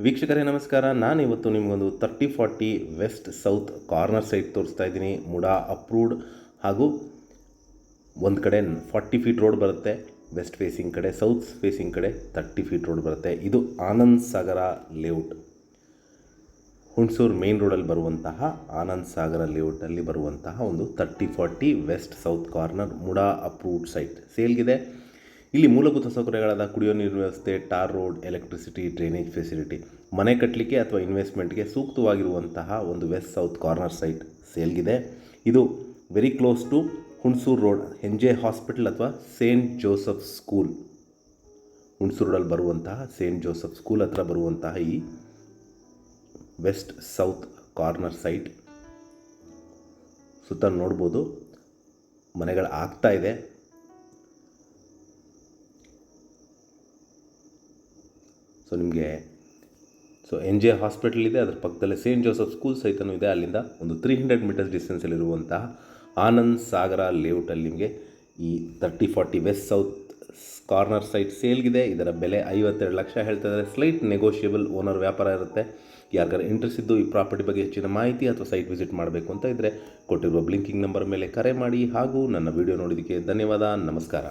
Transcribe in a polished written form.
ವೀಕ್ಷಕರೇ ನಮಸ್ಕಾರ. ನಾನು ಇವತ್ತು ನಿಮಗೊಂದು 3040 ವೆಸ್ಟ್ ಸೌತ್ ಕಾರ್ನರ್ ಸೈಟ್ ತೋರಿಸ್ತಾ ಇದ್ದೀನಿ. ಮುಡಾ ಅಪ್ರೂವ್ಡ್ ಹಾಗೂ ಒಂದು ಕಡೆ 40 ಫೀಟ್ ರೋಡ್ ಬರುತ್ತೆ, ವೆಸ್ಟ್ ಫೇಸಿಂಗ್ ಕಡೆ, ಸೌತ್ ಫೇಸಿಂಗ್ ಕಡೆ 30 ಫೀಟ್ ರೋಡ್ ಬರುತ್ತೆ. ಇದು ಆನಂದ್ ಸಾಗರ ಲೇಔಟ್, ಹುಣಸೂರು ಮೇನ್ ರೋಡಲ್ಲಿ ಬರುವಂತಹ ಆನಂದ್ ಸಾಗರ ಲೇಔಟಲ್ಲಿ ಬರುವಂತಹ ಒಂದು 3040 west south corner MUDA approved site ಸೇಲ್ಗಿದೆ. ಇಲ್ಲಿ ಮೂಲಭೂತ ಸೌಕರ್ಯಗಳಾದ ಕುಡಿಯೋ ನೀರಿನ ವ್ಯವಸ್ಥೆ, tar road, electricity, drainage facility, ಮನೆ ಕಟ್ಟಲಿಕ್ಕೆ ಅಥವಾ ಇನ್ವೆಸ್ಟ್ಮೆಂಟ್ಗೆ ಸೂಕ್ತವಾಗಿರುವಂತಹ ಒಂದು ವೆಸ್ಟ್ ಸೌತ್ ಕಾರ್ನರ್ ಸೈಟ್ ಸೇಲ್ಗಿದೆ. ಇದು very close to Hunsur road, NJ hospital ಅಥವಾ ಸೇಂಟ್ ಜೋಸಫ್ ಸ್ಕೂಲ್, ಹುಣಸೂರು ರೋಡಲ್ಲಿ ಬರುವಂತಹ ಸೇಂಟ್ ಜೋಸಫ್ ಸ್ಕೂಲ್ ಹತ್ರ ಬರುವಂತಹ ಈ ವೆಸ್ಟ್ ಸೌತ್ ಕಾರ್ನರ್ ಸೈಟ್ ಸುತ್ತ ನೋಡ್ಬೋದು ಮನೆಗಳು ಆಗ್ತಾ ಇದೆ. ನಿಮಗೆ NJ ಹಾಸ್ಪಿಟಲ್ ಇದೆ, ಅದರ ಪಕ್ಕದಲ್ಲೇ ಸೇಂಟ್ ಜೋಸಫ್ ಸ್ಕೂಲ್ ಸಹಿತನೂ ಇದೆ. ಅಲ್ಲಿಂದ ಒಂದು 300 ಮೀಟರ್ಸ್ ಡಿಸ್ಟೆನ್ಸಲ್ಲಿರುವಂತಹ ಆನಂದ್ ಸಾಗರ ಲೇಔಟಲ್ಲಿ ನಿಮಗೆ ಈ 3040 ವೆಸ್ಟ್ ಸೌತ್ ಕಾರ್ನರ್ ಸೈಟ್ ಸೇಲ್ಗಿದೆ. ಇದರ ಬೆಲೆ 52 ಲಕ್ಷ ಹೇಳ್ತಾ ಇದ್ದಾರೆ. ಸ್ಲೈಟ್ ನೆಗೋಷಿಯಬಲ್, ಓನರ್ ವ್ಯಾಪಾರ ಇರುತ್ತೆ. ಯಾರಿಗಾರು ಇಂಟ್ರೆಸ್ಟ್ ಇದ್ದು ಈ ಪ್ರಾಪರ್ಟಿ ಬಗ್ಗೆ ಹೆಚ್ಚಿನ ಮಾಹಿತಿ ಅಥವಾ ಸೈಟ್ ವಿಸಿಟ್ ಮಾಡಬೇಕು ಅಂತ ಇದ್ದರೆ ಕೊಟ್ಟಿರುವ ಬ್ಲಿಂಕಿಂಗ್ ನಂಬರ್ ಮೇಲೆ ಕರೆ ಮಾಡಿ. ಹಾಗೂ ನನ್ನ ವಿಡಿಯೋ ನೋಡಿದ್ದಕ್ಕೆ ಧನ್ಯವಾದ. ನಮಸ್ಕಾರ.